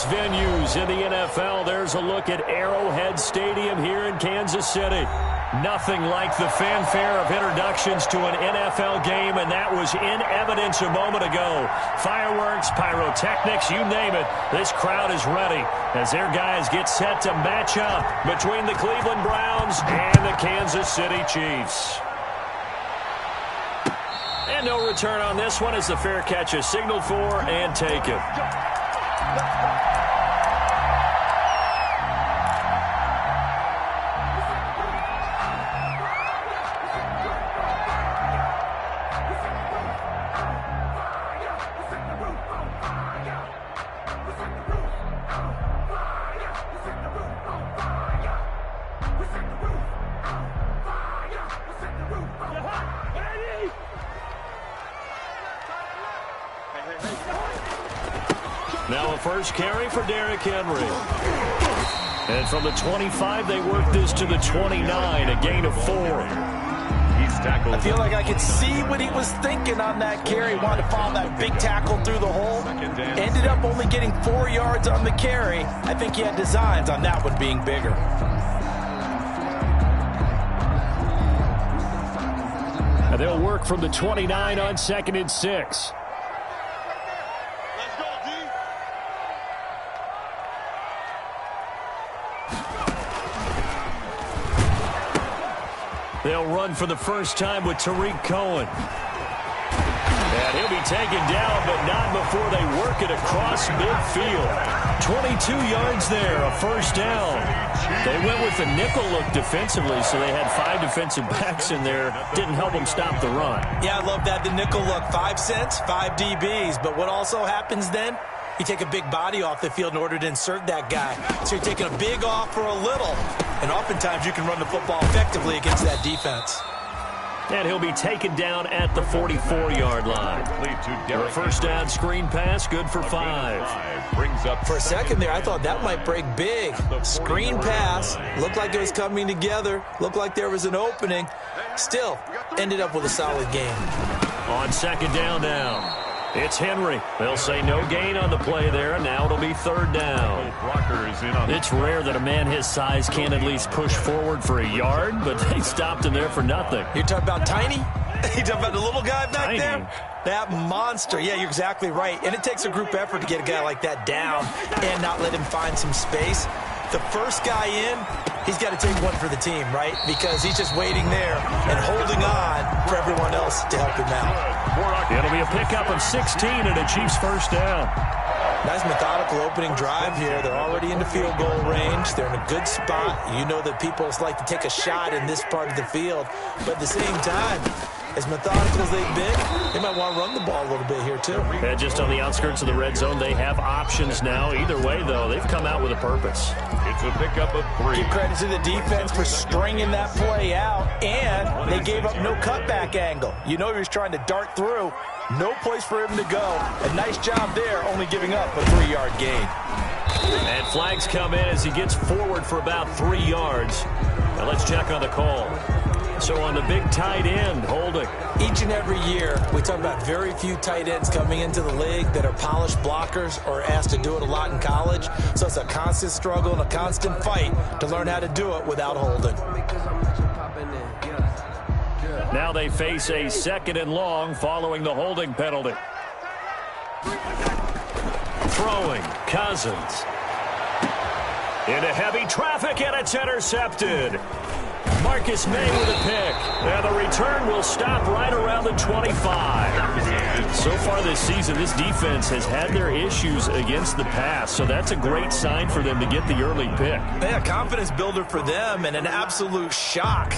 famous venues in the NFL. There's a look at Arrowhead Stadium here in Kansas City. Nothing like the fanfare of introductions to an NFL game, and that was in evidence a moment ago. Fireworks, pyrotechnics, you name it. This crowd is ready as their guys get set to match up between the Cleveland Browns and the Kansas City Chiefs. And no return on this one as the fair catch is signaled for and taken. Now a first carry for Derrick Henry. And from the 25, they work this to the 29, a gain of 4. He's tackled. I feel like I could see what he was thinking on that carry. Wanted to follow that big tackle through the hole. Ended up only getting 4 yards on the carry. I think he had designs on that one being bigger. And they'll work from the 29 on 2nd and 6. They'll run for the first time with Tariq Cohen. And he'll be taken down, but not before they work it across midfield. 22 yards there, a first down. They went with the nickel look defensively, so they had 5 defensive backs in there. Didn't help them stop the run. Yeah, I love that, the nickel look. 5 cents, 5 DBs. But what also happens then? You take a big body off the field in order to insert that guy. So you're taking a big off for a little. And oftentimes you can run the football effectively against that defense. And he'll be taken down at the 44-yard line. For a first down screen pass, good for 5. For a second there, I thought that might break big. Screen pass, looked like it was coming together, looked like there was an opening. Still, ended up with a solid game. On 2nd down now. It's Henry. They'll say no gain on the play there, and now it'll be 3rd down. It's rare that a man his size can't at least push forward for a yard, but they stopped him there for nothing. You're talking about tiny? You're talking about the little guy back Tiny. there? That monster. Yeah, you're exactly right. And it takes a group effort to get a guy like that down and not let him find some space. The first guy in, he's got to take one for the team, right? Because he's just waiting there and holding on for everyone else to help him out. It'll be a pickup of 16 and a Chiefs first down. Nice methodical opening drive here. They're already into field goal range. They're in a good spot. You know that people like to take a shot in this part of the field. But at the same time, as methodical as they've been, they might want to run the ball a little bit here too. Yeah, just on the outskirts of the red zone, they have options now. Either way, though, they've come out with a purpose. It's a pickup of 3. Give credit to the defense for stringing that play out, and they gave up no cutback angle. You know he was trying to dart through. No place for him to go. A nice job there, only giving up a 3-yard gain. And flags come in as he gets forward for about 3 yards. Now let's check on the call. So on the big tight end, holding. Each and every year, we talk about very few tight ends coming into the league that are polished blockers or asked to do it a lot in college. So it's a constant struggle and a constant fight to learn how to do it without holding. Now they face a 2nd and long following the holding penalty. Throwing, Cousins. Into heavy traffic, and it's intercepted. Marcus May with a pick. And the return will stop right around the 25. So far this season, this defense has had their issues against the pass, so that's a great sign for them to get the early pick. Yeah, confidence builder for them and an absolute shock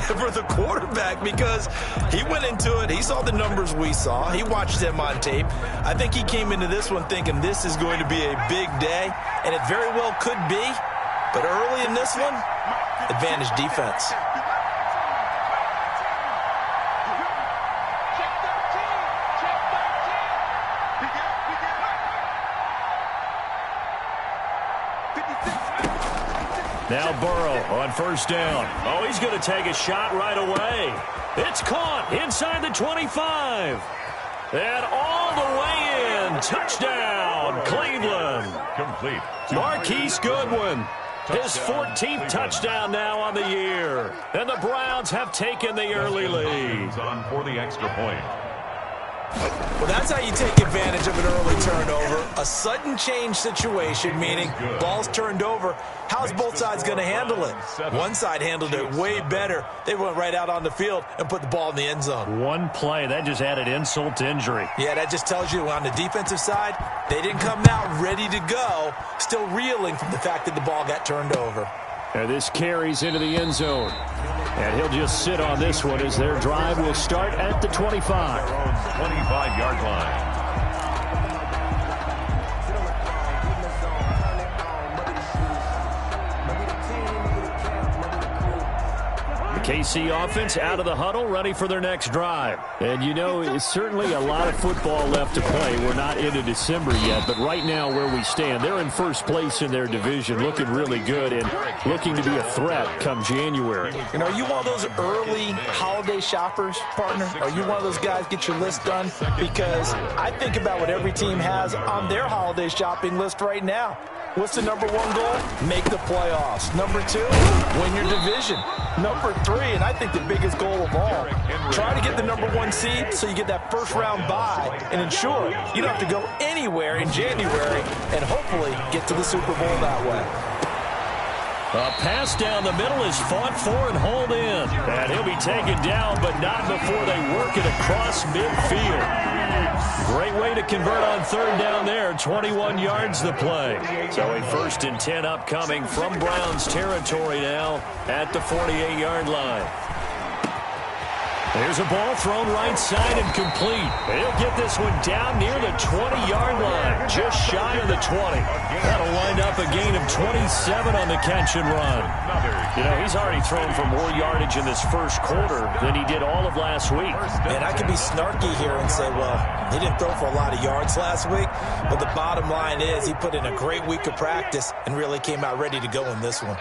for the quarterback because he went into it. He saw the numbers we saw. He watched them on tape. I think he came into this one thinking this is going to be a big day, and it very well could be. But early in this one, advantage defense. Now Burrow on first down. Oh, he's going to take a shot right away. It's caught inside the 25. And all the way in. touchdown, Cleveland. Complete. Marquise Goodwin, his 14th touchdown now on the year. And the Browns have taken the early lead. On for the extra point. Well, that's how you take advantage of an early turnover. A sudden change situation, meaning ball's turned over. How's both sides going to handle it? One side handled it way better. They went right out on the field and put the ball in the end zone. One play, that just added insult to injury. Yeah, that just tells you on the defensive side, they didn't come out ready to go, still reeling from the fact that the ball got turned over. And this carries into the end zone. And he'll just sit on this one as their drive will start at the 25. 25-yard line. KC offense out of the huddle, ready for their next drive. And, you know, it's certainly a lot of football left to play. We're not into December yet, but right now where we stand, they're in first place in their division, looking really good and looking to be a threat come January. And are you one of those early holiday shoppers, partner? Are you one of those guys get your list done? Because I think about what every team has on their holiday shopping list right now. What's the number one goal? Make the playoffs. Number two, win your division. Number three, and I think the biggest goal of all, try to get the number one seed so you get that first round bye and ensure you don't have to go anywhere in January and hopefully get to the Super Bowl that way. A pass down the middle is fought for and hauled in. And he'll be taken down, but not before they work it across midfield. Great way to convert on third down there. 21 yards the play. So a 1st and 10 upcoming from Browns territory now at the 48-yard line. There's a ball thrown right side and complete. He'll get this one down near the 20-yard line, just shy of the 20. That'll wind up a gain of 27 on the catch and run. You know, he's already thrown for more yardage in this first quarter than he did all of last week. And I could be snarky here and say, well, he didn't throw for a lot of yards last week, but the bottom line is he put in a great week of practice and really came out ready to go in this one.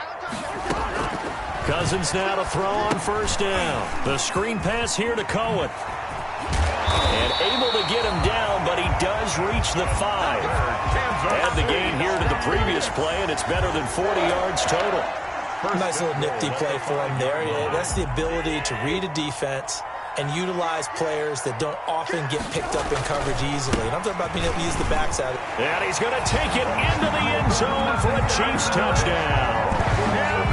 Cousins now to throw on first down. The screen pass here to Cohen. And able to get him down, but he does reach the 5. Add the gain here to the previous play, and it's better than 40 yards total. Nice little nifty play for him there. Yeah, that's the ability to read a defense and utilize players that don't often get picked up in coverage easily. And I'm talking about being able to use the backside. And he's going to take it into the end zone for a Chiefs touchdown.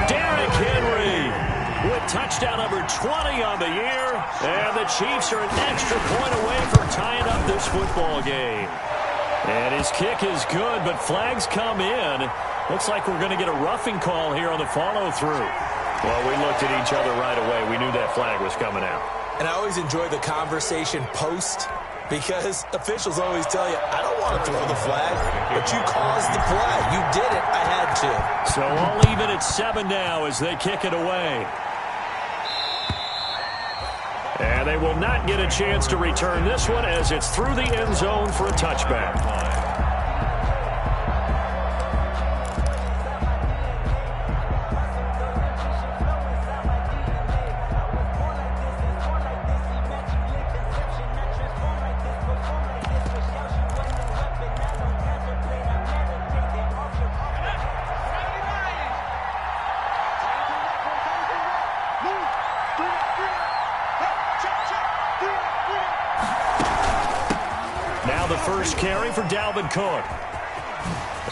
Derrick Henry with touchdown number 20 on the year. And the Chiefs are an extra point away from tying up this football game. And his kick is good, but flags come in. Looks like we're going to get a roughing call here on the follow-through. Well, we looked at each other right away. We knew that flag was coming out. And I always enjoy the conversation post because officials always tell you, I don't want to throw the flag, but you caused the play. You did it. I had to. So all even at 7 now as they kick it away. And they will not get a chance to return this one as it's through the end zone for a touchback. First carry for Dalvin Cook.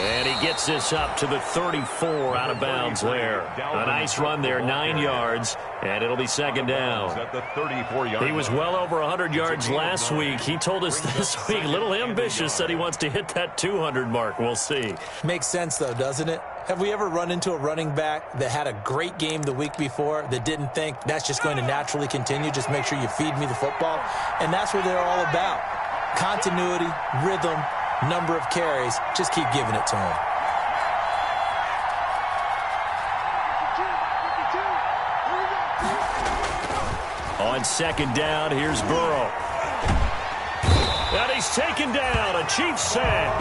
And he gets this up to the 34 out of bounds there. A nice run there, 9 yards, and it'll be second down. He was well over 100 yards last week. He told us this week, a little ambitious, that he wants to hit that 200 mark. We'll see. Makes sense, though, doesn't it? Have we ever run into a running back that had a great game the week before that didn't think that's just going to naturally continue? Just make sure you feed me the football. And that's what they're all about. Continuity, rhythm, number of carries. Just keep giving it to him. On second down, here's Burrow. And he's taken down. A Chiefs sack.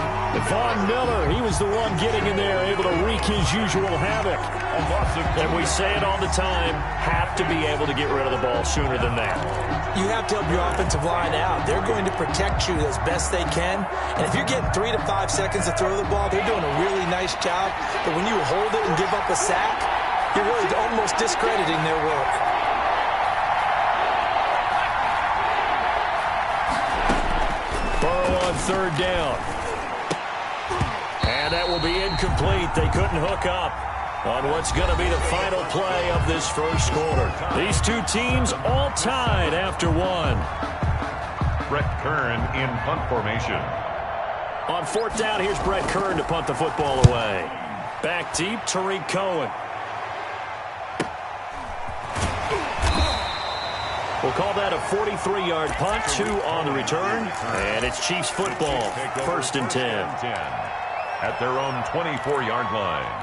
Von Miller, he was the one getting in there, able to wreak his usual havoc. And we say it all the time, have to be able to get rid of the ball sooner than that. You have to help your offensive line out. They're going to protect you as best they can. And if you're getting 3 to 5 seconds to throw the ball, they're doing a really nice job. But when you hold it and give up a sack, you're really almost discrediting their work. Burrow on third down. And that will be incomplete. They couldn't hook up on what's going to be the final play of this first quarter. These two teams all tied after one. Brett Kern in punt formation. On fourth down, here's Brett Kern to punt the football away. Back deep, Tariq Cohen. We'll call that a 43-yard punt, 2 on the return. And it's Chiefs football, first and 10. At their own 24-yard line.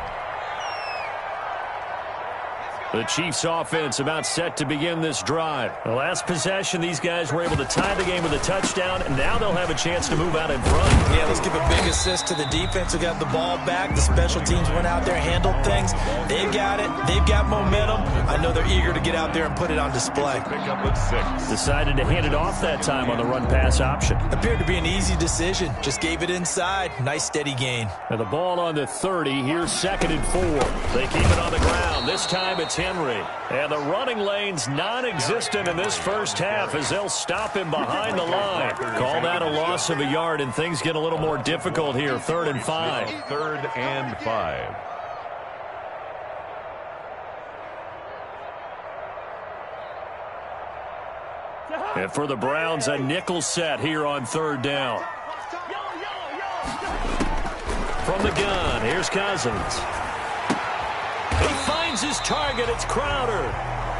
The Chiefs offense about set to begin this drive. The last possession, these guys were able to tie the game with a touchdown, and now they'll have a chance to move out in front. Yeah, let's give a big assist to the defense who got the ball back. The special teams went out there, handled things. They've got it. They've got momentum. I know they're eager to get out there and put it on display. Pick up at 6. Decided to hand it off that time on the run-pass option. Appeared to be an easy decision. Just gave it inside. Nice steady gain. And the ball on the 30. Here's 2nd and 4. They keep it on the ground. This time it's Henry. And the running lane's non-existent in this first half as they'll stop him behind the line. Call that a loss of a yard, and things get a little more difficult here. 3rd and 5. 3rd and 5. And for the Browns, a nickel set here on 3rd down. From the gun, here's Cousins. He finds his target. It's Crowder.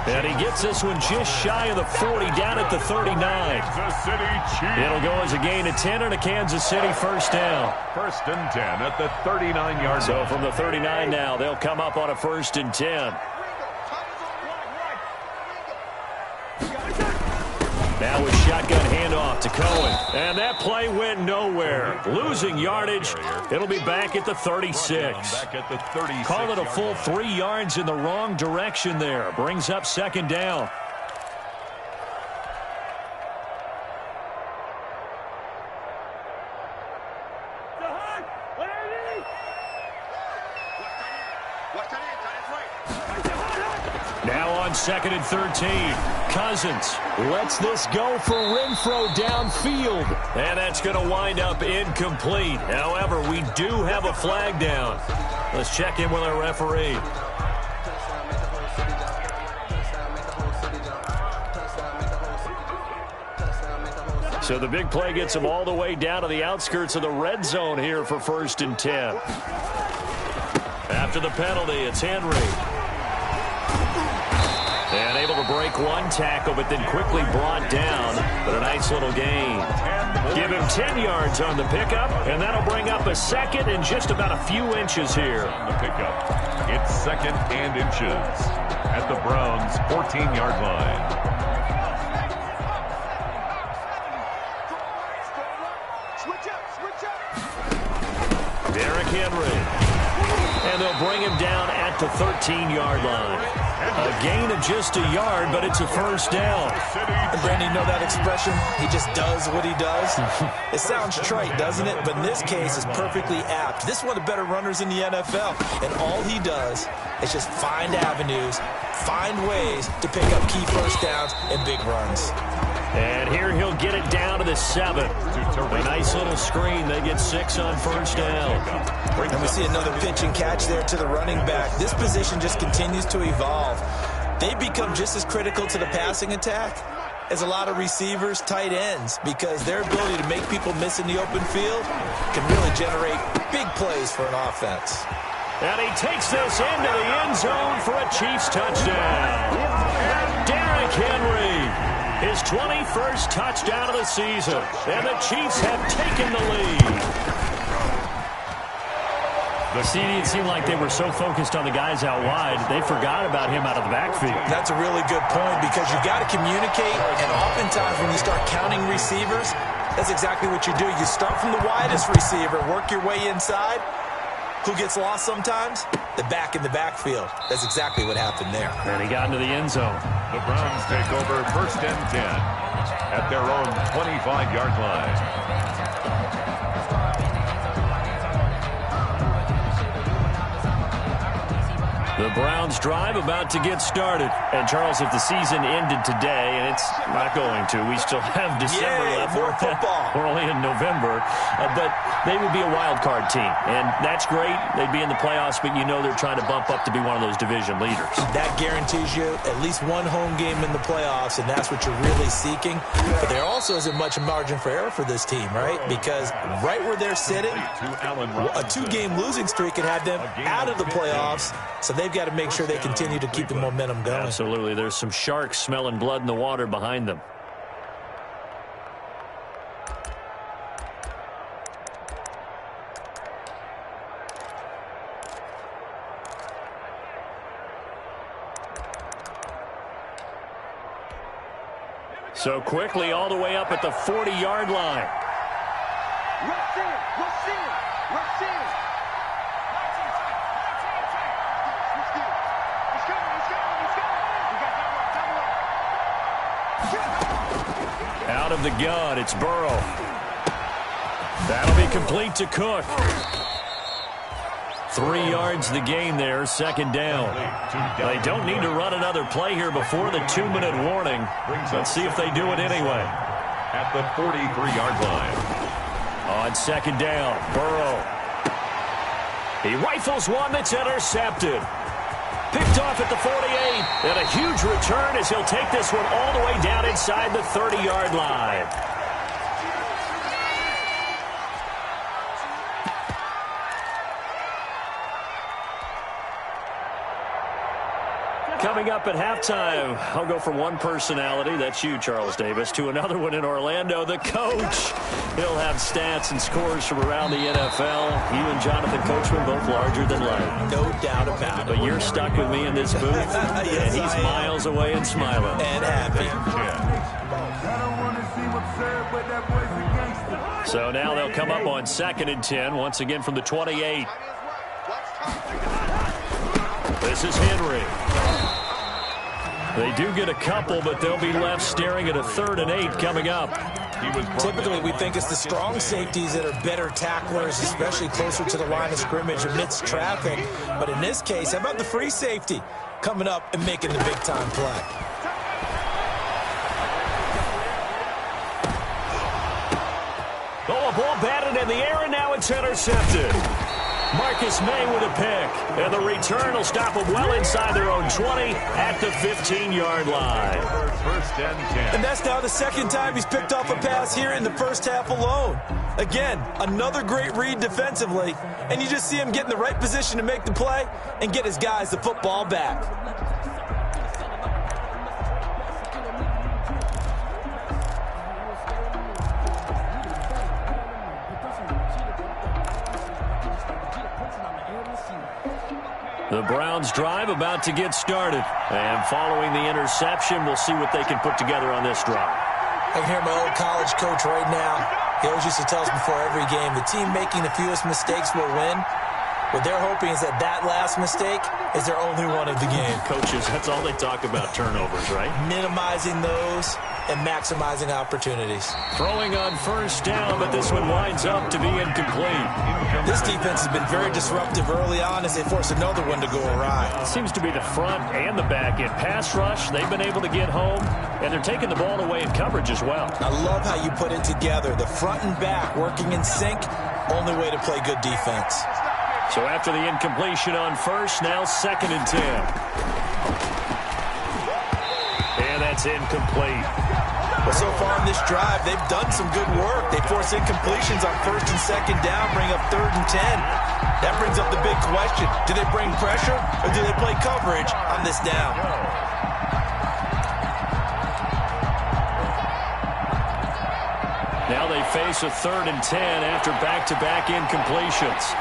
And he gets this one just shy of the 40, down at the 39. It'll go as a gain of 10 and a Kansas City first down. 1st and 10 at the 39-yard line. So from the 39 now, they'll come up on a 1st and 10. Now with shotgun handoff to Cohen. And that play went nowhere. Losing yardage. It'll be back at the 36. Back at the 36. Call it a full 3 yards in the wrong direction there. Brings up 2nd down. Now on 2nd and 13. Cousins lets this go for Renfro downfield. And that's going to wind up incomplete. However, we do have a flag down. Let's check in with our referee. So the big play gets him all the way down to the outskirts of the red zone here for 1st and 10. After the penalty, it's Henry. And able to break one tackle, but then quickly brought down. But a nice little gain. Give him 10 yards on the pickup, and that'll bring up a 2nd and just about a few inches here. The pickup. It's 2nd and inches at the Browns' 14-yard line. Derrick Henry. And they'll bring him down at the 13-yard line. A gain of just a yard, but it's a first down. And Brandon, you know that expression? He just does what he does. It sounds trite, doesn't it? But in this case, it's perfectly apt. This is one of the better runners in the NFL. And all he does is just find avenues, find ways to pick up key first downs and big runs. And here he'll get it down to the 7. A nice little screen. They get 6 on first down. And we see another pitch and catch there to the running back. This position just continues to evolve. They become just as critical to the passing attack as a lot of receivers, tight ends, because their ability to make people miss in the open field can really generate big plays for an offense. And he takes this into the end zone for a Chiefs touchdown. Derrick Henry. His 21st touchdown of the season. And the Chiefs have taken the lead. It seemed like they were so focused on the guys out wide, they forgot about him out of the backfield. That's a really good point, because you've got to communicate, and oftentimes when you start counting receivers, That's exactly what you do. You start from the widest receiver, work your way inside. Who gets lost sometimes? The back in the backfield. That's exactly what happened there. And he got into the end zone. The Browns take over 1st and 10 at their own 25-yard line. The Browns drive about to get started. And, Charles, if the season ended today, and it's not going to, we still have December left. More football. We're only in November. But they would be a wild card team. And that's great. They'd be in the playoffs, but you know they're trying to bump up to be one of those division leaders. That guarantees you at least one home game in the playoffs, and that's what you're really seeking. But there also isn't much margin for error for this team, right? Because right where they're sitting, a 2-game losing streak could have them out of the playoffs. So they've got to make sure they continue to keep the momentum going. Absolutely. There's some sharks smelling blood in the water behind them. So quickly all the way up at the 40-yard line. Out of the gun, it's Burrow. That'll be complete to Cook. 3 yards the gain there, 2nd down. They don't need to run another play here before the 2-minute warning. Let's see if they do it anyway. At the 43-yard line. On 2nd down, Burrow. He rifles one that's intercepted. Picked off at the 48, and a huge return as he'll take this one all the way down inside the 30-yard line. Coming up at halftime, I'll go from one personality, that's you, Charles Davis, to another one in Orlando, the coach. He'll have stats and scores from around the NFL. You and Jonathan Coachman, both larger than life. No doubt about it. But you're stuck with me in this booth, Yes, and he's miles away and smiling. And happy. So now they'll come up on 2nd and 10, once again from the 28. This is Henry. They do get a couple, but they'll be left staring at a 3rd and 8 coming up. Typically, we think it's the strong safeties that are better tacklers, especially closer to the line of scrimmage amidst traffic. But in this case, how about the free safety coming up and making the big-time play? Oh, a ball batted in the air, and now it's intercepted. Marcus May with a pick, and the return will stop them well inside their own 20 at the 15-yard line. 1st and 10. And that's now the 2nd time he's picked off a pass here in the first half alone. Again, another great read defensively, and you just see him get in the right position to make the play and get his guys the football back. The Browns drive about to get started. And following the interception, we'll see what they can put together on this drive. I can hear my old college coach right now. He always used to tell us before every game, the team making the fewest mistakes will win. What they're hoping is that that last mistake is their only one of the game. Coaches, that's all they talk about, turnovers, right? Minimizing those and maximizing opportunities. Throwing on 1st down, but this one winds up to be incomplete. This defense has been very disruptive early on as they force another one to go awry. It seems to be the front and the back end. Pass rush, they've been able to get home, and they're taking the ball away in coverage as well. I love how you put it together. The front and back working in sync, only way to play good defense. So after the incompletion on 1st, now 2nd and 10. And that's incomplete. Well, so far in this drive, they've done some good work. They force incompletions on 1st and 2nd down, bring up 3rd and 10. That brings up the big question. Do they bring pressure or do they play coverage on this down? Now they face a 3rd and 10 after back-to-back incompletions.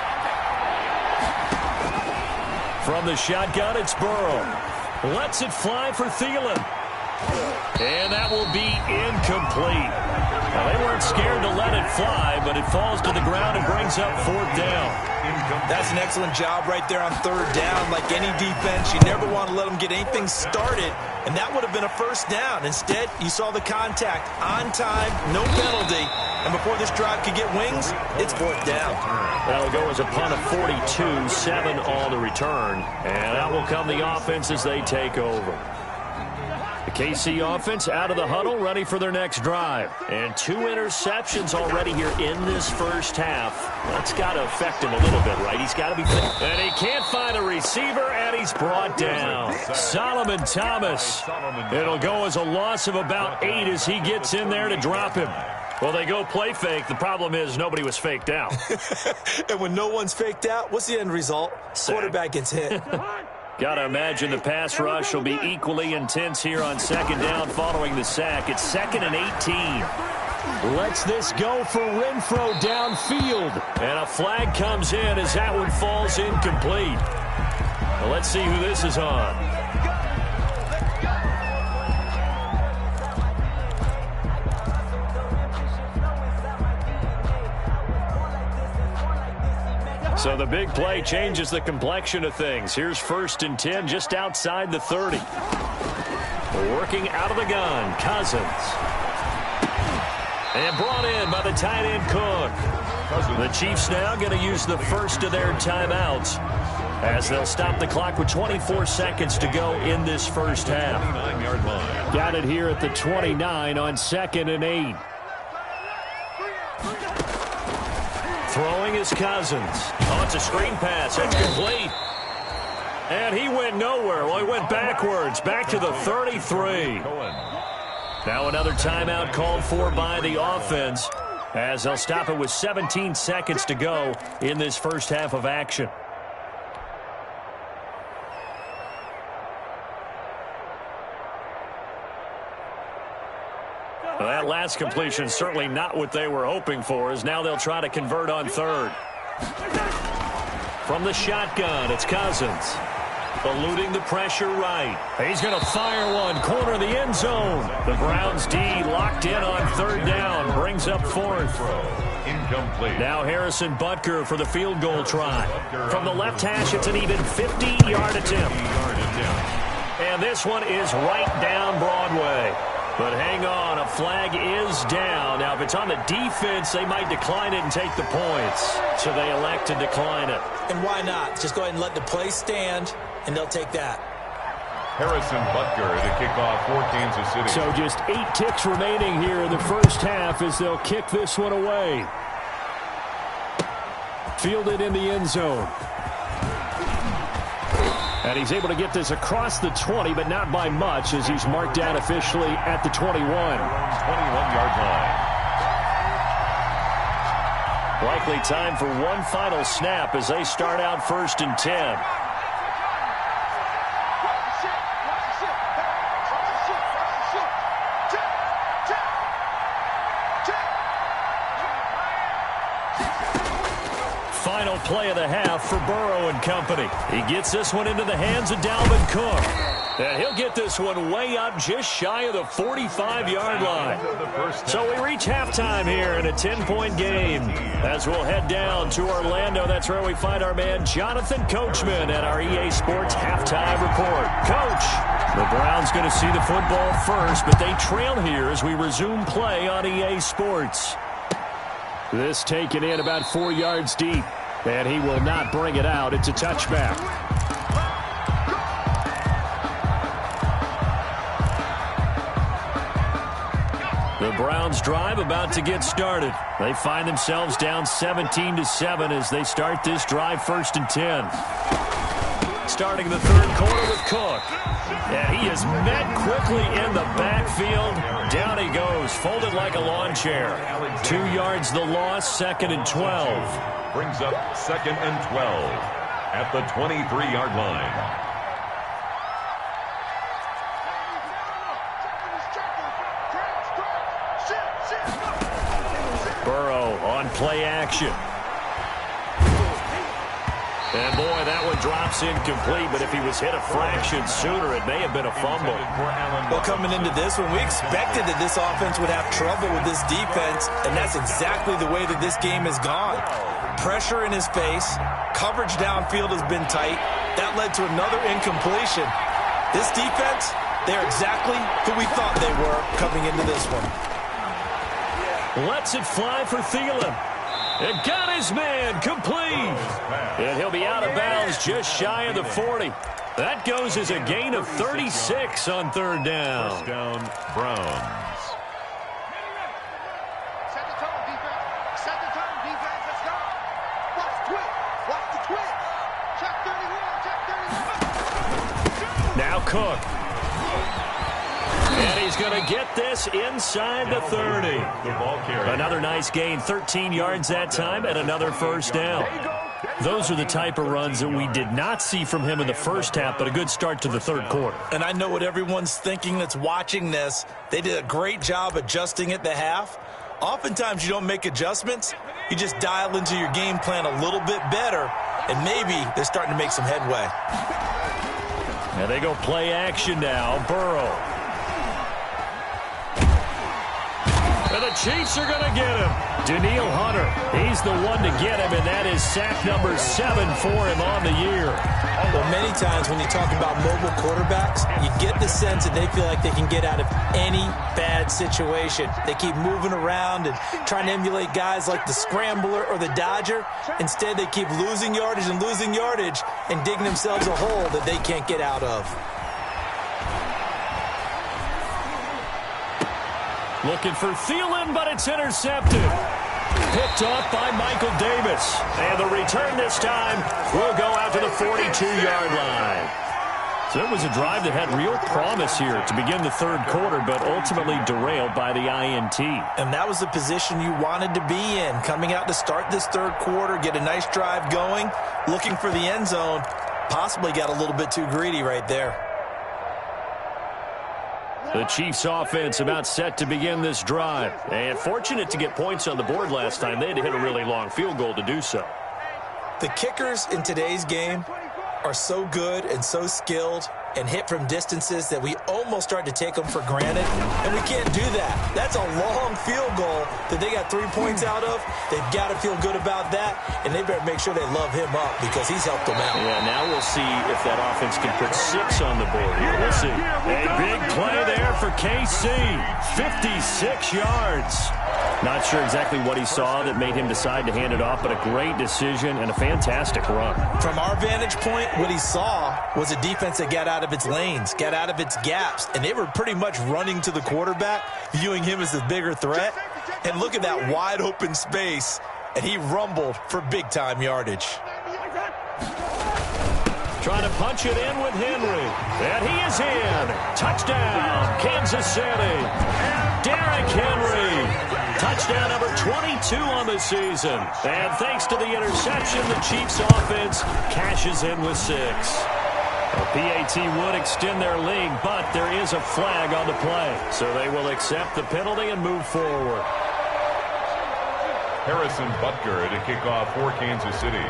From the shotgun, it's Burrow. Lets it fly for Thielen. And that will be incomplete. Now, they weren't scared to let it fly, but it falls to the ground and brings up 4th down. That's an excellent job right there on 3rd down. Like any defense, you never want to let them get anything started, and that would have been a 1st down. Instead, you saw the contact on time, no penalty, and before this drive could get wings, it's 4th down. That'll go as a punt of 42, 7 on the return, and out will come the offense as they take over. The KC offense out of the huddle, ready for their next drive. And 2 interceptions already here in this first half. That's got to affect him a little bit, right? He's got to be... And he can't find a receiver, and he's brought down. Solomon Thomas. It'll go as a loss of about 8 as he gets in there to drop him. Well, they go play fake. The problem is nobody was faked out. And when no one's faked out, what's the end result? Sack. Quarterback gets hit. Got to imagine the pass rush will be equally intense here on 2nd down following the sack. It's 2nd and 18. Lets this go for Renfro downfield. And a flag comes in as that one falls incomplete. Well, let's see who this is on. So the big play changes the complexion of things. Here's 1st and 10 just outside the 30. Working out of the gun, Cousins. And brought in by the tight end Cook. The Chiefs now going to use the first of their timeouts as they'll stop the clock with 24 seconds to go in this first half. Got it here at the 29 on 2nd and 8. Throwing is Cousins. Oh, it's a screen pass. It's complete. And he went nowhere. Well, he went backwards. Back to the 33. Now another timeout called for by the offense as they'll stop it with 17 seconds to go in this first half of action. Well, that last completion certainly not what they were hoping for, as now they'll try to convert on 3rd. From the shotgun, it's Cousins. Eluding the pressure right. He's going to fire one. Corner of the end zone. The Browns D locked in on 3rd down. Brings up 4th. Incomplete. Now Harrison Butker for the field goal try. From the left hash, it's an even 50-yard attempt. And this one is right down Broadway. But hang on, a flag is down. Now, if it's on the defense, they might decline it and take the points. So they elect to decline it. And why not? Just go ahead and let the play stand, and they'll take that. Harrison Butker to kick off for Kansas City. So just 8 ticks remaining here in the first half as they'll kick this one away. Fielded in the end zone. And he's able to get this across the 20, but not by much, as he's marked down officially at the 21. 21-yard line. Likely time for one final snap as they start out 1st and 10. Final play of the half for Burrow and company. He gets this one into the hands of Dalvin Cook. And he'll get this one way up just shy of the 45-yard line. So we reach halftime here in a 10-point game. As we'll head down to Orlando, that's where we find our man Jonathan Coachman at our EA Sports Halftime Report. Coach, the Browns going to see the football first, but they trail here as we resume play on EA Sports. This taken in about 4 yards deep, and he will not bring it out. It's a touchback. The Browns drive about to get started. They find themselves down 17-7 as they start this drive 1st and 10. Starting the 3rd quarter with Cook. And he is met quickly in the backfield. Down he goes, folded like a lawn chair. 2 yards the loss, 2nd and 12. Brings up 2nd and 12 at the 23-yard line. Burrow on play action. And, boy, that one drops incomplete, but if he was hit a fraction sooner, it may have been a fumble. Well, coming into this one, we expected that this offense would have trouble with this defense, and that's exactly the way that this game has gone. Pressure in his face, coverage downfield has been tight. That led to another incompletion. This defense, they're exactly who we thought they were coming into this one. Lets it fly for Thielen. It got his man complete. And he'll be out of bounds just shy of the 40. That goes as a gain of 36 on third down. First down, Browns. Set the tone, defense. Set the tone, defense. Let's go. Watch the twitch. Watch the twitch. Check 31. Check 31. Now Cook. And he's going to get this inside the 30. Another nice gain, 13 yards that time, and another first down. Those are the type of runs that we did not see from him in the first half, but a good start to the third quarter. And I know what everyone's thinking that's watching this. They did a great job adjusting at the half. Oftentimes you don't make adjustments. You just dial into your game plan a little bit better, and maybe they're starting to make some headway. And they go play action now. Burrow. And the Chiefs are going to get him. Daniil Hunter, he's the one to get him, and that is sack number 7 for him on the year. Well, many times when you talk about mobile quarterbacks, you get the sense that they feel like they can get out of any bad situation. They keep moving around and trying to emulate guys like the Scrambler or the Dodger. Instead, they keep losing yardage and digging themselves a hole that they can't get out of. Looking for Thielen, but it's intercepted. Picked off by Michael Davis. And the return this time will go out to the 42-yard line. So it was a drive that had real promise here to begin the third quarter, but ultimately derailed by the INT. And that was the position you wanted to be in, coming out to start this third quarter, get a nice drive going, looking for the end zone. Possibly got a little bit too greedy right there. The Chiefs offense about set to begin this drive. And fortunate to get points on the board last time. They had to hit a really long field goal to do so. The kickers in today's game are so good and so skilled and hit from distances that we almost start to take them for granted. And we can't do that. That's a long field goal that they got 3 points out of. They've got to feel good about that, and they better make sure they love him up because he's helped them out. Yeah, now we'll see if that offense can put 6 on the board here. We'll see. A big play there for KC. 56 yards. Not sure exactly what he saw that made him decide to hand it off, but a great decision and a fantastic run. From our vantage point, what he saw was a defense that got out of its lanes, got out of its gaps, and they were pretty much running to the quarterback, viewing him as the bigger threat. And look at that wide open space, and he rumbled for big-time yardage. Trying to punch it in with Henry. And he is in. Touchdown, Kansas City. Derrick Henry. Touchdown number 22 on the season. And thanks to the interception, the Chiefs offense cashes in with 6. The PAT would extend their lead, but there is a flag on the play. So they will accept the penalty and move forward. Harrison Butker to kick off for Kansas City.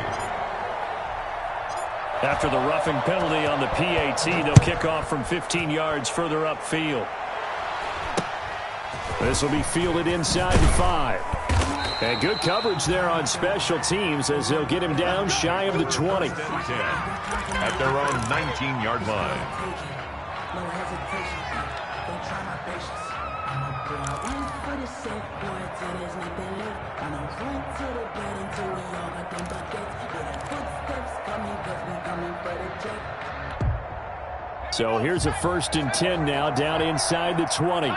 After the roughing penalty on the PAT, they'll kick off from 15 yards further upfield. This will be fielded inside the 5. And good coverage there on special teams as they'll get him down shy of the 20. 10 at their own 19-yard line. No hesitation. Don't try my patience. I'm a boy. One for the safe boy till there's nothing left. I'm a run to the bed until we all got them buckets. Yeah, the footsteps coming cause we coming for the check. So here's a 1st and 10 now down inside the 20.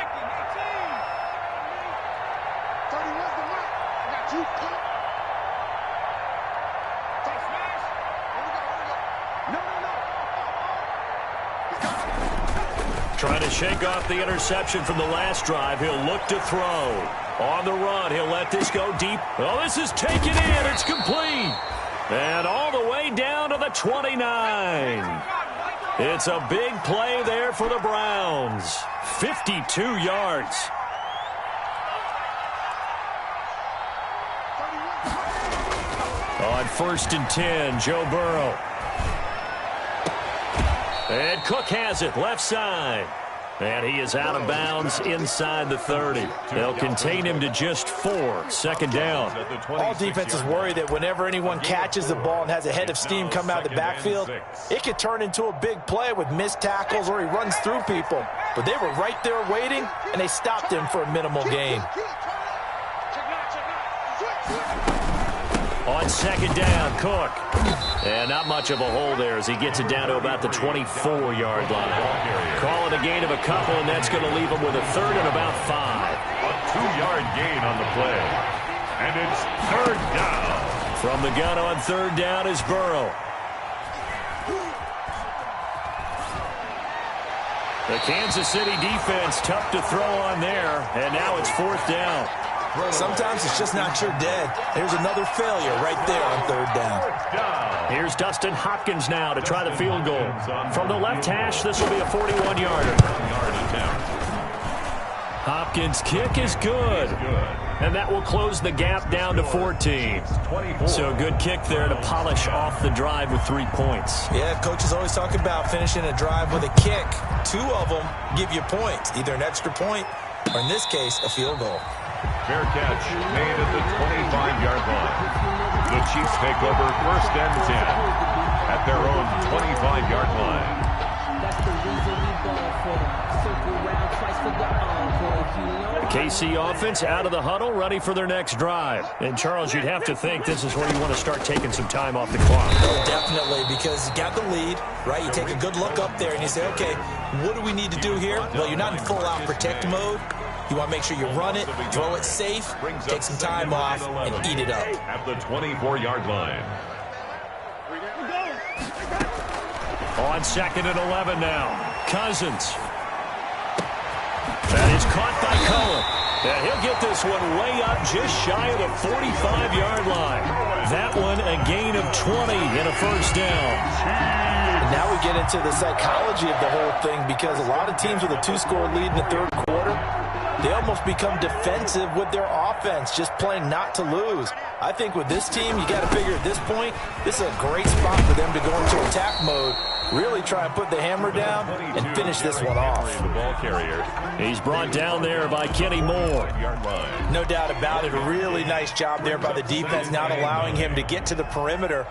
Trying to shake off the interception from the last drive. He'll look to throw. On the run, he'll let this go deep. Oh, this is taken in. It's complete. And all the way down to the 29. It's a big play there for the Browns. 52 yards. On 1st and 10, Joe Burrow. And Cook has it, left side. And he is out of bounds inside the 30. They'll contain him to just 4. 2nd down. All defenses worry that whenever anyone catches the ball and has a head of steam come out of the backfield, it could turn into a big play with missed tackles or he runs through people. But they were right there waiting, and they stopped him for a minimal gain. On 2nd down, Cook. And not much of a hole there as he gets it down to about the 24-yard line. Call it a gain of a couple, and that's going to leave him with a 3rd and about 5. A 2-yard gain on the play. And it's 3rd down. From the gun on 3rd down is Burrow. The Kansas City defense tough to throw on there, and now it's 4th down. Sometimes it's just not your dead. There's another failure right there on 3rd down. Here's Dustin Hopkins now to try the field goal. From the left hash, this will be a 41-yarder. Hopkins' kick is good. And that will close the gap down to 14. So good kick there to polish off the drive with 3 points. Yeah, coaches always talk about finishing a drive with a kick. 2 of them give you points, either an extra point or, in this case, a field goal. Fair catch made at the 25-yard line. The Chiefs take over 1st and 10 at their own 25-yard line. That's the reason we ball for them. Circle round twice for the encore. The KC offense out of the huddle, ready for their next drive. And, Charles, you'd have to think this is where you want to start taking some time off the clock. Oh, definitely, because you got the lead, right? You take a good look up there and you say, okay, what do we need to do here? Well, you're not in full-out protect mode. You want to make sure you run it, throw it safe, take some time off, and eat it up. At the 24-yard line. On 2nd and 11 now. Cousins. That is caught by Cullen. And he'll get this one way up just shy of the 45-yard line. That one a gain of 20 and a 1st down. And now we get into the psychology of the whole thing because a lot of teams with a 2-score lead in the 3rd quarter, they almost become defensive with their offense, just playing not to lose. I think with this team, you got to figure at this point, this is a great spot for them to go into attack mode, really try and put the hammer down and finish this one off. The ball carrier. He's brought down there by Kenny Moore. No doubt about it. A really nice job there by the defense, not allowing him to get to the perimeter.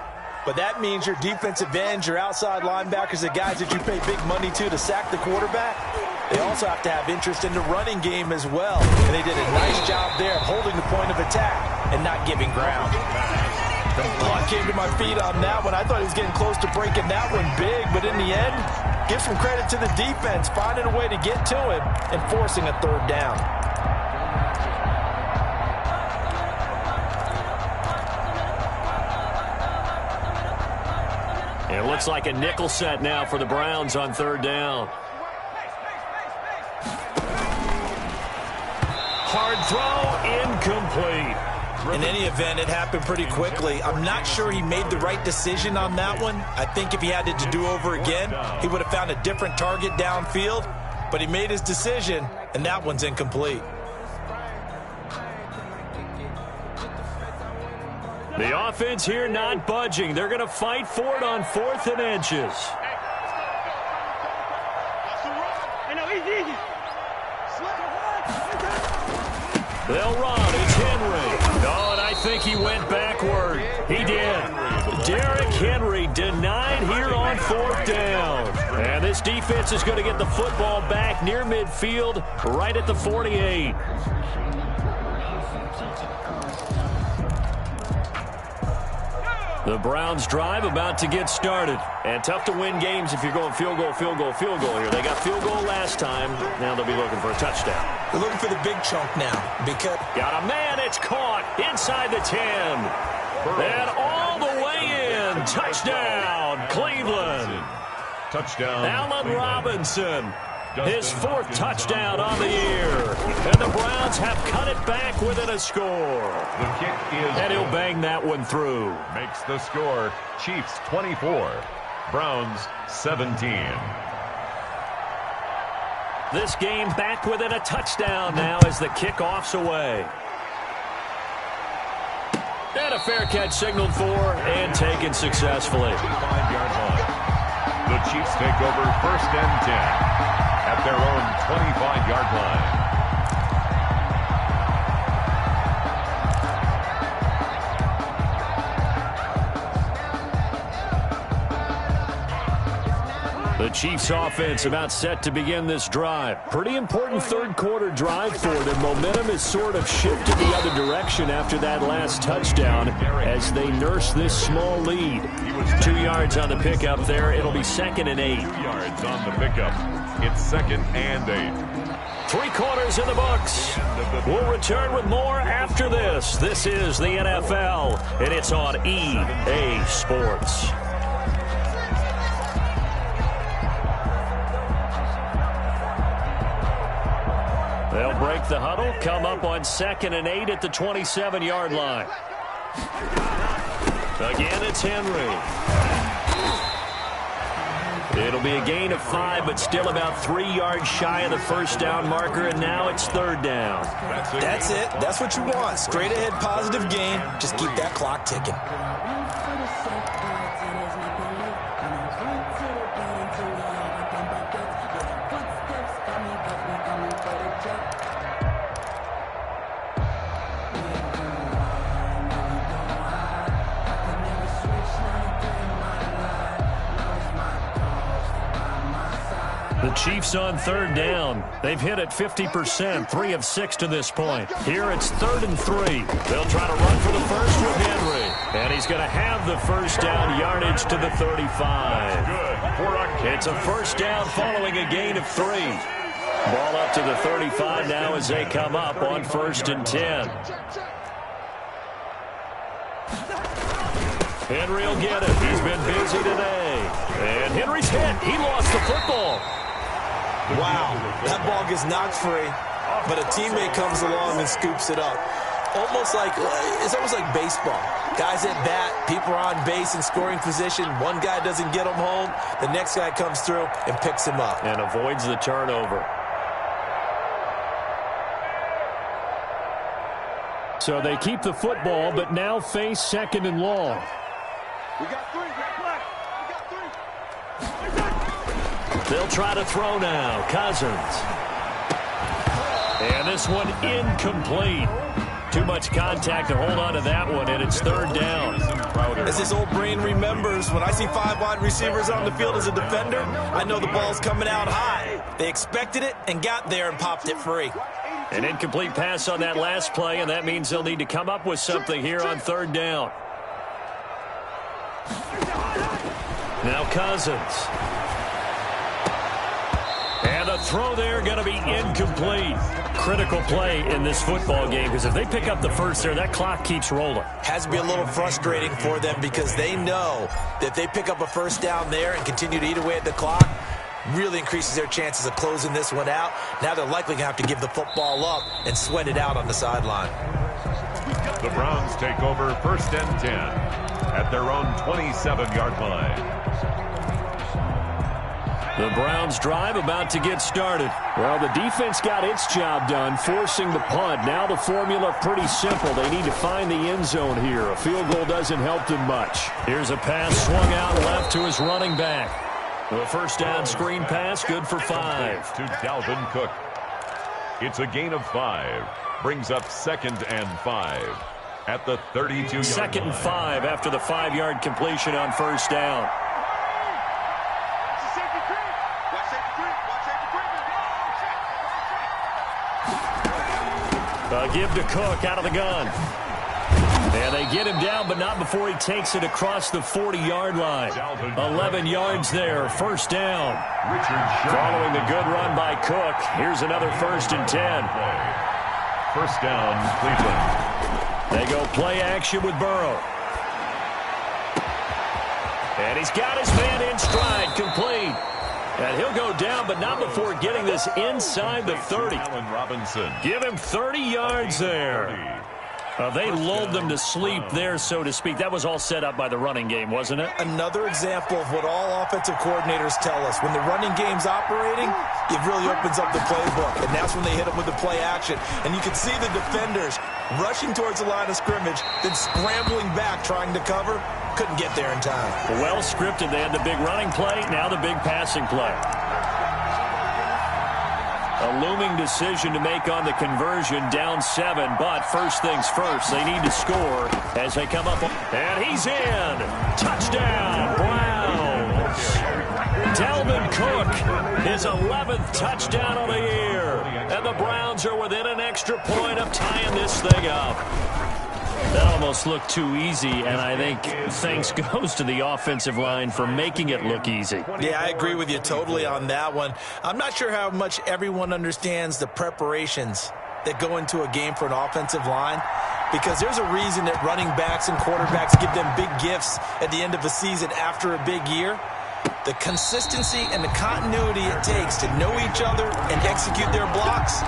But that means your defensive ends, your outside linebackers, the guys that you pay big money to sack the quarterback, they also have to have interest in the running game as well. And they did a nice job there of holding the point of attack and not giving ground. Oh, I came to my feet on that one. I thought he was getting close to breaking that one big, but in the end, give some credit to the defense, finding a way to get to him and forcing a 3rd down. It looks like a nickel set now for the Browns on 3rd down. Hard throw, incomplete. In any event, it happened pretty quickly. I'm not sure he made the right decision on that one. I think if he had to do over again, he would have found a different target downfield. But he made his decision, and that one's incomplete. The offense here not budging. They're going to fight for it on 4th and inches. They'll run. It's Henry. No, and I think he went backward. He did. Derrick Henry denied here on 4th down. And this defense is going to get the football back near midfield, right at the 48. The Browns drive about to get started. And tough to win games if you're going field goal, field goal, field goal here. They got field goal last time. Now they'll be looking for a touchdown. They're looking for the big chunk now because got a man. It's caught inside the 10. And all the way in. Touchdown, Cleveland. Touchdown, Allen Cleveland. Robinson. His 4th touchdown on the year. And the Browns have cut it back within a score. The kick is And he'll bang that one through. Makes the score Chiefs 24, Browns 17. This game back within a touchdown now as the kickoff's away. And a fair catch signaled for and taken successfully. 5-yard line. The Chiefs take over 1st and 10 at their own 25-yard line. The Chiefs offense about set to begin this drive. Pretty important third quarter drive for them. Momentum has sort of shifted the other direction after that last touchdown as they nurse this small lead. 2 yards on the pickup there. It'll be 2nd and 8. 2 yards on the pickup. It's 2nd and 8. 3 quarters in the books. We'll return with more after this. This is the NFL, and it's on EA Sports. They'll break the huddle, come up on 2nd and 8 at the 27-yard line. Again, it's Henry. It'll be a gain of 5, but still about 3 yards shy of the first down marker, and now it's 3rd down. That's it. That's what you want. Straight ahead, positive gain. Just keep that clock ticking. The Chiefs on 3rd down. They've hit it 50%, 3 of 6 to this point. Here it's 3rd and 3. They'll try to run for the first with Henry. And he's going to have the first down yardage to the 35. It's a first down following a gain of 3. Ball up to the 35 now as they come up on 1st and 10. Henry will get it. He's been busy today. And Henry's hit. He lost the football. Wow, that ball gets knocked free, but a teammate comes along and scoops it up. It's almost like baseball. Guys at bat, people are on base in scoring position. One guy doesn't get him home. The next guy comes through and picks him up. And avoids the turnover. So they keep the football, but now face 2nd and long. We got 3. We got play. We got 3. They'll try to throw now. Cousins. And this one incomplete. Too much contact to hold on to that one, and it's 3rd down. As his old brain remembers, when I see 5 wide receivers on the field as a defender, I know the ball's coming out high. They expected it and got there and popped it free. An incomplete pass on that last play, and that means they'll need to come up with something here on 3rd down. Now Cousins. And the throw there going to be incomplete. Critical play in this football game because if they pick up the first there, that clock keeps rolling. Has to be a little frustrating for them because they know that if they pick up a first down there and continue to eat away at the clock, really increases their chances of closing this one out. Now they're likely going to have to give the football up and sweat it out on the sideline. The Browns take over 1st and 10 at their own 27-yard line. The Browns drive about to get started. Well, the defense got its job done, forcing the punt. Now the formula pretty simple. They need to find the end zone here. A field goal doesn't help them much. Here's a pass swung out left to his running back. The first down screen pass, good for 5. To Dalvin Cook. It's a gain of 5. Brings up 2nd and 5 at the 32-yard line. 2nd and 5 after the 5-yard completion on first down. Give to Cook out of the gun. And they get him down, but not before he takes it across the 40-yard line. 11 yards there, first down. Following the good run by Cook, here's another 1st and 10. First down, Cleveland. They go play action with Burrow. And he's got his man in stride, complete. And he'll go down, but not before getting this inside the 30. Allen Robinson. Give him 30 yards there. They lulled them to sleep there, so to speak. That was all set up by the running game, wasn't it? Another example of what all offensive coordinators tell us. When the running game's operating, it really opens up the playbook, and that's when they hit them with the play action. And you can see the defenders rushing towards the line of scrimmage, then scrambling back trying to cover. Couldn't get there in time. Well scripted. They had the big running play, now the big passing play. A looming decision to make on the conversion, down 7, but first things first, they need to score as they come up. And he's in. Touchdown, Browns. Dalvin Cook, his 11th touchdown of the year. And the Browns are within an extra point of tying this thing up. That almost looked too easy, and I think thanks goes to the offensive line for making it look easy. Yeah, I agree with you totally on that one. I'm not sure how much everyone understands the preparations that go into a game for an offensive line, because there's a reason that running backs and quarterbacks give them big gifts at the end of a season after a big year. The consistency and the continuity it takes to know each other and execute their blocks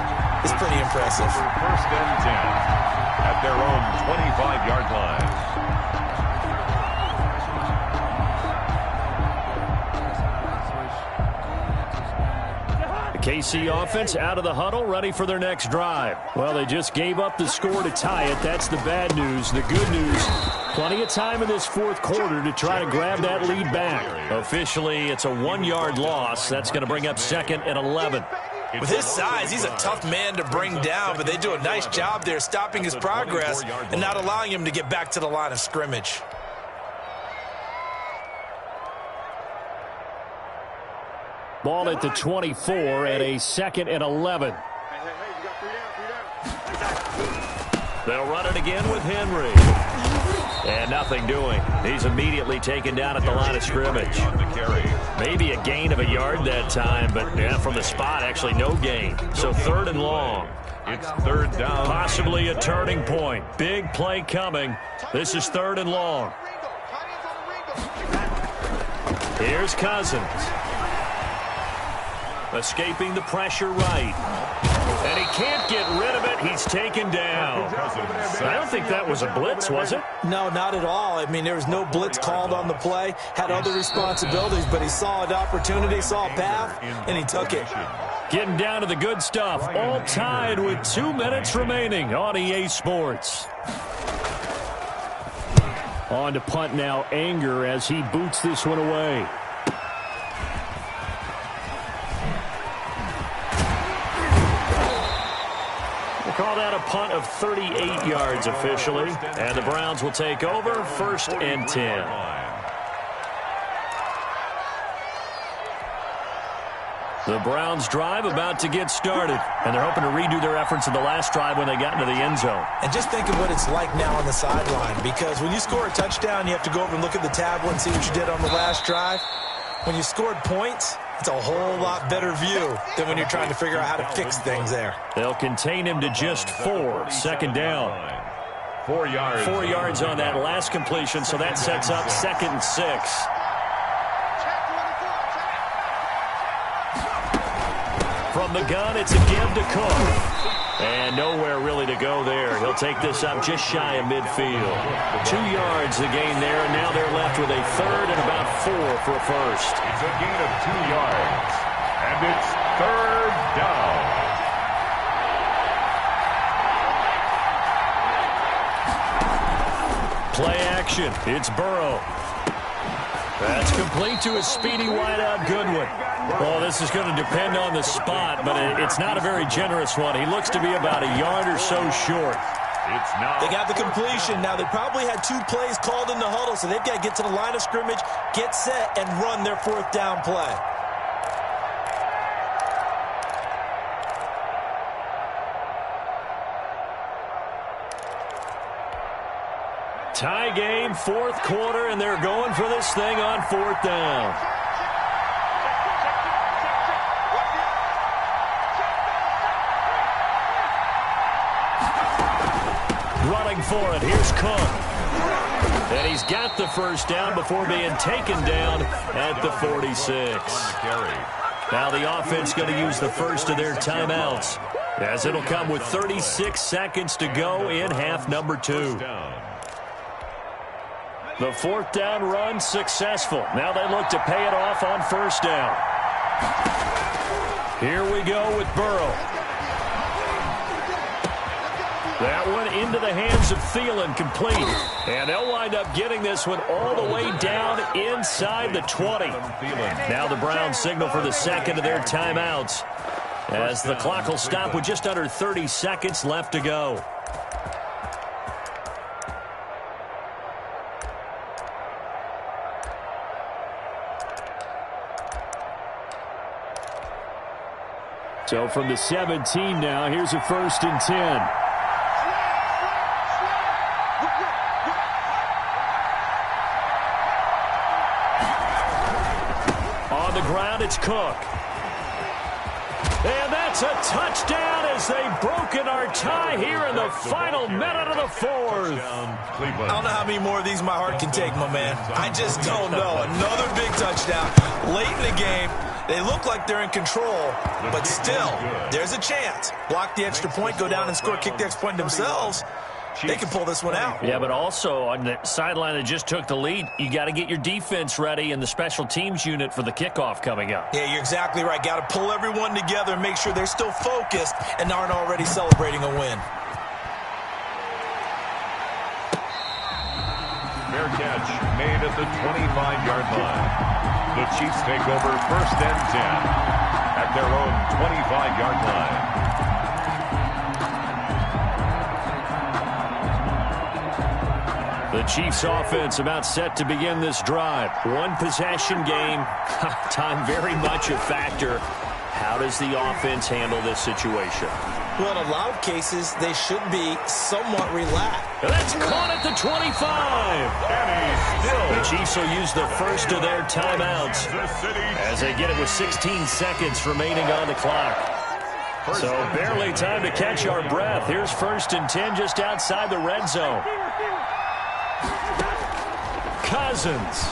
is pretty impressive. First and 10 at their own 25-yard line. The KC offense out of the huddle, ready for their next drive. Well, they just gave up the score to tie it. That's the bad news. The good news, plenty of time in this fourth quarter to try to grab that lead back. Officially, it's a 1-yard loss. That's going to bring up 2nd and 11. With his size, he's a tough man to bring down, but they do a nice job there stopping his progress and not allowing him to get back to the line of scrimmage. Ball at the 24 and a 2nd and 11. They'll run it again with Henry. And nothing doing. He's immediately taken down at the line of scrimmage. Maybe a gain of a yard that time, but yeah, from the spot, actually no gain. So 3rd and long. It's 3rd down. Possibly a turning point. Big play coming. This is 3rd and long. Here's Cousins. Escaping the pressure right. And he can't get rid of it. He's taken down. I don't think that was a blitz, was it? No, not at all. I mean, there was no blitz called on the play. Had other responsibilities, but he saw an opportunity, saw a path, and he took it. Getting down to the good stuff. All tied with 2 minutes remaining on EA Sports. On to punt now, Anger, as he boots this one away. Call that a punt of 38 yards officially. And the Browns will take over 1st and 10. The Browns drive about to get started. And they're hoping to redo their efforts in the last drive when they got into the end zone. And just think of what it's like now on the sideline. Because when you score a touchdown, you have to go over and look at the tablet and see what you did on the last drive. When you scored points, it's a whole lot better view than when you're trying to figure out how to fix things there. They'll contain him to just 4. 2nd down. 4 yards. 4 yards on that last completion, so that sets up 2nd and 6. From the gun, it's a give to Cook. And nowhere really to go there. He'll take this up just shy of midfield. 2 yards the gain there, and now they're left with a 3rd and about 4 for a first. It's a gain of 2 yards, and it's 3rd down. Play action. It's Burrow. That's complete to his speedy wideout Goodwin. Well, this is going to depend on the spot, but it's not a very generous one. He looks to be about a yard or so short. They got the completion. Now, they probably had 2 plays called in the huddle, so they've got to get to the line of scrimmage, get set, and run their 4th down play. Tie game, 4th quarter, and they're going for this thing on 4th down. Running for it, here's Cook. And he's got the first down before being taken down at the 46. Now the offense going to use the first of their timeouts. As it'll come with 36 seconds to go in half number 2. The fourth down run successful. Now they look to pay it off on first down. Here we go with Burrow. That one into the hands of Thielen, complete. And they'll wind up getting this one all the way down inside the 20. Now the Browns signal for the second of their timeouts, as the clock will stop with just under 30 seconds left to go. So from the 17 now, here's a 1st and 10. On the ground, it's Cook. And that's a touchdown as they've broken our tie here in the final minute of the fourth. I don't know how many more of these my heart can take, my man. I just don't know. Another big touchdown late in the game. They look like they're in control, but still, there's a chance. Block the extra point, go down and score, kick the extra point themselves. They can pull this one out. Yeah, but also on the sideline that just took the lead, you got to get your defense ready and the special teams unit for the kickoff coming up. Yeah, you're exactly right. Got to pull everyone together and make sure they're still focused and aren't already celebrating a win. Fair catch made at the 25-yard line. The Chiefs take over 1st and 10 at their own 25-yard line. The Chiefs offense about set to begin this drive. One possession game. Time very much a factor. How does the offense handle this situation? Well, in a lot of cases, they should be somewhat relaxed. That's caught at the 25. The Chiefs will use the first of their timeouts as they get it with 16 seconds remaining on the clock. So barely time to catch our breath. Here's 1st and 10 just outside the red zone. Cousins.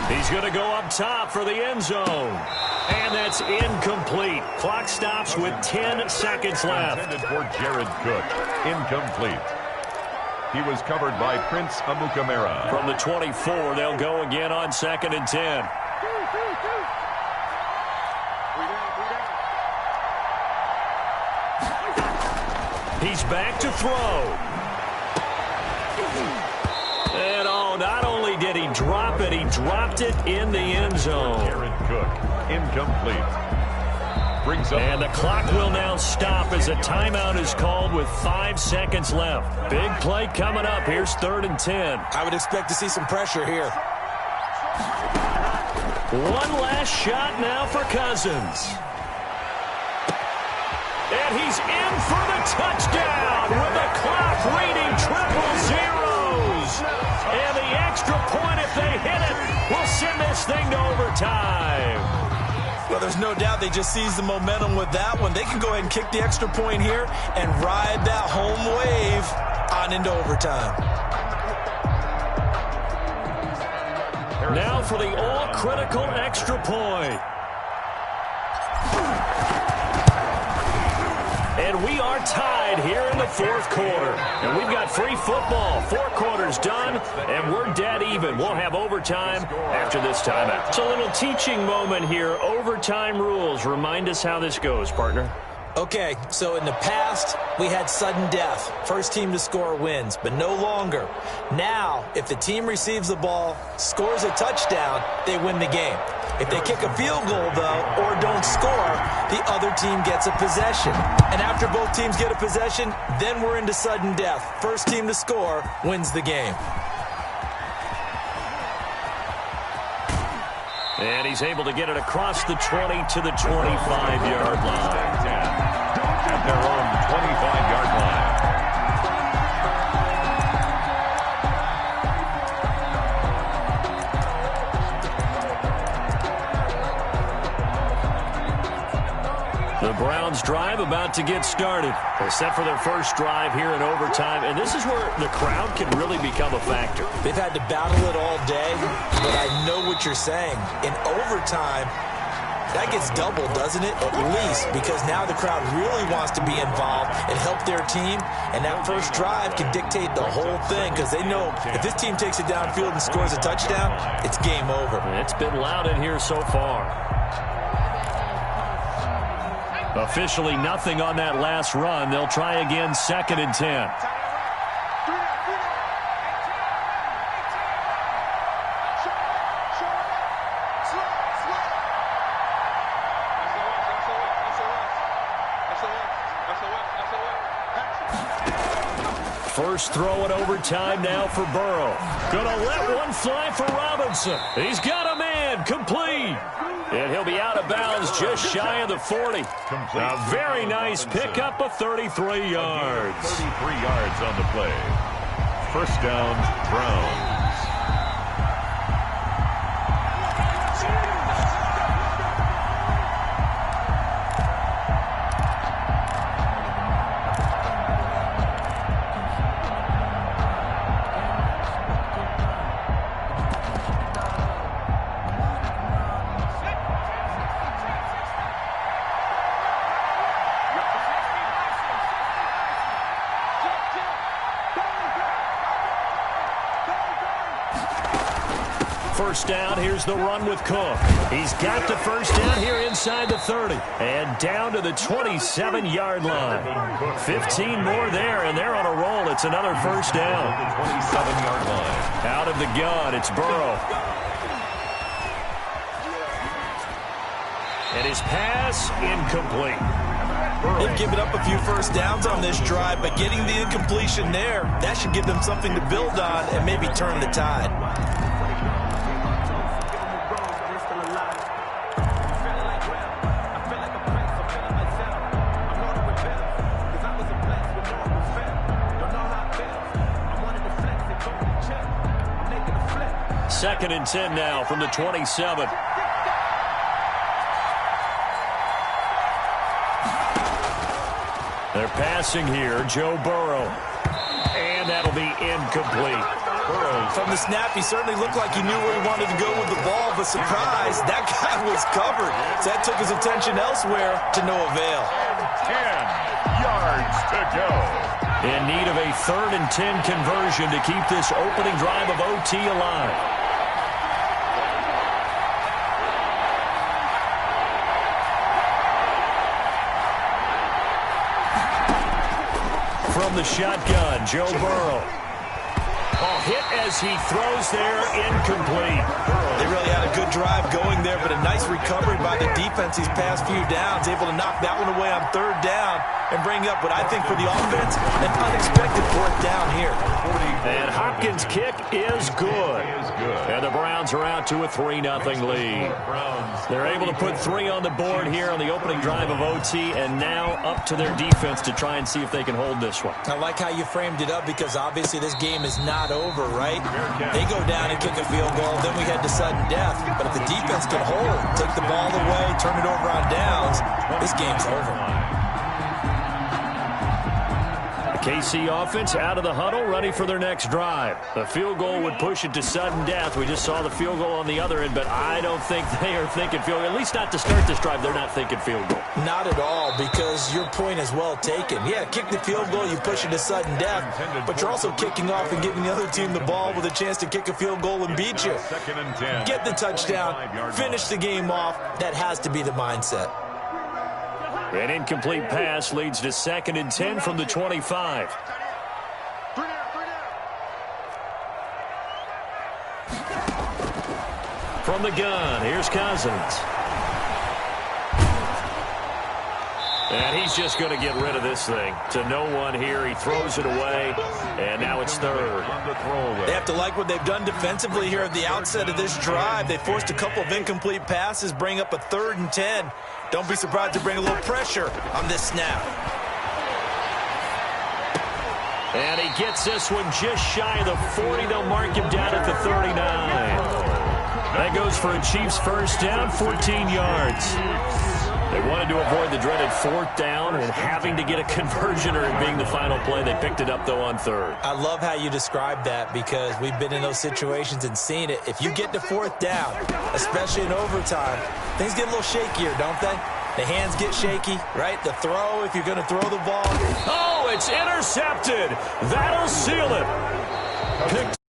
He's going to go up top for the end zone. And that's incomplete. Clock stops with 10 seconds left. Intended for Jared Cook. Incomplete. He was covered by Prince Amukamara. From the 24, they'll go again on 2nd and 10. He's back to throw. And not only did he drop it, he dropped it in the end zone. Jared Cook. Incomplete. Brings up. And the clock will now stop as a timeout is called with 5 seconds left. Big play coming up. Here's 3rd and 10. I would expect to see some pressure here. One last shot now for Cousins. And he's in for the touchdown with the clock reading triple zeros. And the extra point, if they hit it, will send this thing to overtime. Well, there's no doubt they just seized the momentum with that one. They can go ahead and kick the extra point here and ride that home wave on into overtime. Now for the all-critical extra point. And we are tied here in the 4th quarter. And we've got free football. 4 quarters done, and we're dead even. We'll have overtime after this timeout. It's a little teaching moment here. Overtime rules. Remind us how this goes, partner. Okay, so in the past, we had sudden death. First team to score wins, but no longer. Now, if the team receives the ball, scores a touchdown, they win the game. If they kick a field goal, though, or don't score, the other team gets a possession. And after both teams get a possession, then we're into sudden death. First team to score wins the game. And he's able to get it across the 20 to the 25-yard line. At their own 25-yard line. The Browns drive about to get started. They're set for their first drive here in overtime, and this is where the crowd can really become a factor. They've had to battle it all day, but I know what you're saying. In overtime, That gets doubled, doesn't it? At least, because now the crowd really wants to be involved and help their team, and that first drive can dictate the whole thing because they know if this team takes it downfield and scores a touchdown, it's game over. It's been loud in here so far. Officially nothing on that last run. They'll try again, 2nd and 10. First throw in overtime now for Burrow. Gonna let one fly for Robinson. He's got a man, complete. And he'll be out of bounds just shy of the 40. A very nice pickup of 33 yards. 33 yards on the play. First down, Browns. First down, here's the run with Cook. He's got the first down here inside the 30. And down to the 27-yard line. 15 more there, and they're on a roll. It's another first down. 27-yard line. Out of the gun, it's Burrow. And his pass, incomplete. They've given up a few first downs on this drive, but getting the incompletion there, that should give them something to build on and maybe turn the tide. Second and 10 now from the 27. They're passing here, Joe Burrow. And that'll be incomplete. From the snap, he certainly looked like he knew where he wanted to go with the ball, but surprise, that guy was covered. So that took his attention elsewhere to no avail. 10 yards to go. In need of a 3rd and 10 conversion to keep this opening drive of OT alive. From the shotgun, Joe Burrow. Hit as he throws there, incomplete. They really had a good drive going there, but a nice recovery by the defense these past few downs, able to knock that one away on 3rd down and bring up what I think for the offense, an unexpected 4th down here. And Hopkins' kick is good. And the Browns are out to a 3-0 lead. They're able to put 3 on the board here on the opening drive of OT, and now up to their defense to try and see if they can hold this one. I like how you framed it up because obviously this game is not over, right? They go down and kick a field goal, then we head to sudden death. But if the defense can hold, take the ball away, turn it over on downs, this game's over. KC offense out of the huddle, ready for their next drive. The field goal would push it to sudden death. We just saw the field goal on the other end, but I don't think they are thinking field goal. At least not to start this drive, they're not thinking field goal. Not at all, because your point is well taken. Yeah, kick the field goal, you push it to sudden death, but you're also kicking off and giving the other team the ball with a chance to kick a field goal and beat you. Get the touchdown, finish the game off. That has to be the mindset. An incomplete pass leads to 2nd and 10 from the 25. From the gun, here's Cousins. And he's just going to get rid of this thing. To no one here, he throws it away, and now it's 3rd. They have to like what they've done defensively here at the outset of this drive. They forced a couple of incomplete passes, bring up a 3rd and 10. Don't be surprised to bring a little pressure on this snap. And he gets this one just shy of the 40. They'll mark him down at the 39. That goes for a Chiefs first down, 14 yards. They wanted to avoid the dreaded 4th down and having to get a conversion or it being the final play. They picked it up, though, on 3rd. I love how you described that because we've been in those situations and seen it. If you get to 4th down, especially in overtime, things get a little shakier, don't they? The hands get shaky, right? The throw, if you're going to throw the ball. Oh, it's intercepted. That'll seal it. Picked